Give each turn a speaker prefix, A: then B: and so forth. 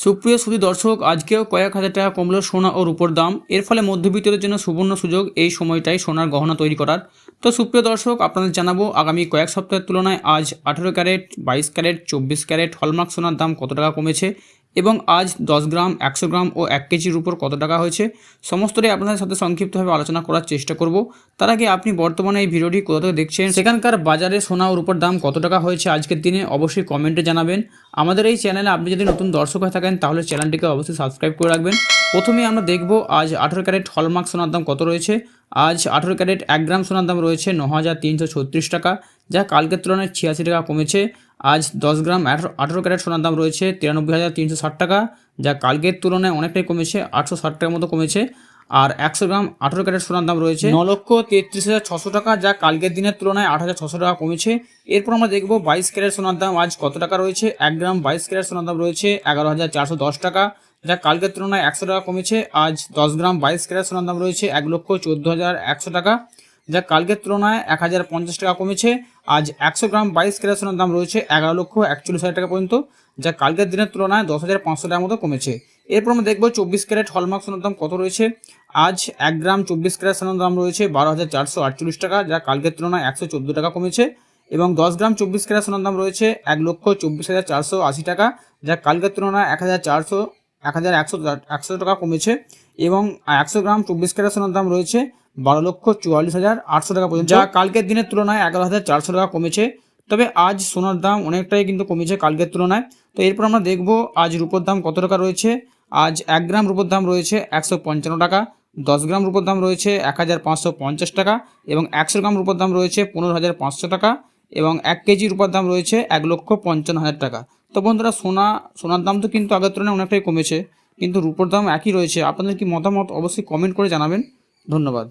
A: সুপ্রিয় সুধী দর্শক, আজকেও কয়েক হাজার টাকা কমলো সোনা ও রূপোর দাম। এর ফলে মধ্যবিত্তদের জন্য সুবর্ণ সুযোগ এই সময়টাই সোনার গহনা তৈরি করার। তো সুপ্রিয় দর্শক, আপনাদের জানাবো আগামী কয়েক সপ্তাহের তুলনায় আজ 18 ক্যারেট, 22 ক্যারেট, 24 ক্যারেট হলমার্ক সোনার দাম কত টাকা কমেছে এবং আজ 10 গ্রাম, 100 গ্রাম ও 1 কেজির উপর কত টাকা হয়েছে, সমস্তটাই আপনাদের সাথে সংক্ষিপ্তভাবে আলোচনা করার চেষ্টা করব। তার আগে আপনি বর্তমানে এই ভিডিওটি কোথা থেকে দেখছেন, সেখানকার বাজারে সোনা ও রূপোর দাম কত টাকা হয়েছে আজকের দিনে, অবশ্যই কমেন্টে জানাবেন। আমাদের এই চ্যানেলে আপনি যদি নতুন দর্শক হয়ে থাকেন তাহলে চ্যানেলটিকে অবশ্যই সাবস্ক্রাইব করে রাখবেন। প্রথমেই আমরা দেখব আজ 18 ক্যারেট হলমার্ক সোনার দাম কত রয়েছে। আজ 18 ক্যারেট 1 গ্রাম সোনার দাম রয়েছে 9,336 টাকা, যা কালকের তুলনায় 86 টাকা কমেছে। আজ 10 গ্রাম 18 ক্যারেট সোনার দাম রয়েছে 93,360 টাকা, যা কালকের তুলনায় অনেকটাই কমেছে, 860 টাকার মতো কমেছে। আর 100 গ্রাম 18 ক্যারেট সোনার দাম রয়েছে 9,33,600 টাকা, যা কালকের দিনের তুলনায় 8,600 টাকা কমেছে। এরপর আমরা দেখব 22 ক্যারেট সোনার দাম আজ কত টাকা রয়েছে। 1 গ্রাম 22 ক্যারেট সোনার দাম রয়েছে 11,410 টাকা, যা কালকের তুলনায় 100 টাকা কমেছে। আজ 10 গ্রাম 22 ক্যারেট সোনার দাম রয়েছে 1,14,100 টাকা, যা কালকের তুলনায় 1,050 টাকা কমেছে। আজ 100 গ্রাম 22 ক্যারেট সোনার দাম রয়েছে 11,41,000 টাকা পর্যন্ত, যা কালকের দিনের তুলনায় 10,500 টাকার মতো কমেছে। এরপর আমরা দেখব 24 ক্যারেট হলমার্ক সোনার দাম কত রয়েছে। আজ 1 গ্রাম 24 ক্যারেট সোনার দাম রয়েছে 12,448 টাকা, যা কালকের তুলনায় 114 টাকা কমেছে। এবং 10 গ্রাম 24 ক্যারেট সোনার দাম রয়েছে 1,24,480 টাকা, যা কালকের তুলনায় 1,100 টাকা কমেছে। এবং 100 গ্রাম 24 ক্যারেট সোনার দাম রয়েছে 12,44,800 টাকা পর্যন্ত, যা কালকের দিনের তুলনায় 11,400 টাকা কমেছে। তবে আজ সোনার দাম অনেকটাই কিন্তু কমেছে কালকের তুলনায়। তো এরপর আমরা দেখব আজ রূপোর দাম কত টাকা রয়েছে। আজ 1 গ্রাম রূপোর দাম রয়েছে 155 টাকা, 10 গ্রাম রূপোর দাম রয়েছে 1,550 টাকা, এবং 100 গ্রাম রূপোর দাম রয়েছে 15,500 টাকা, এবং 1 কেজি রূপার দাম রয়েছে 1,55,000 টাকা। তো বন্ধুরা, সোনার দাম তো কিন্তু আগের তুলনায় অনেকটাই কমেছে, কিন্তু রূপোর দাম একই রয়েছে। আপনাদের কি মতামত অবশ্যই কমেন্ট করে জানাবেন। ধন্যবাদ।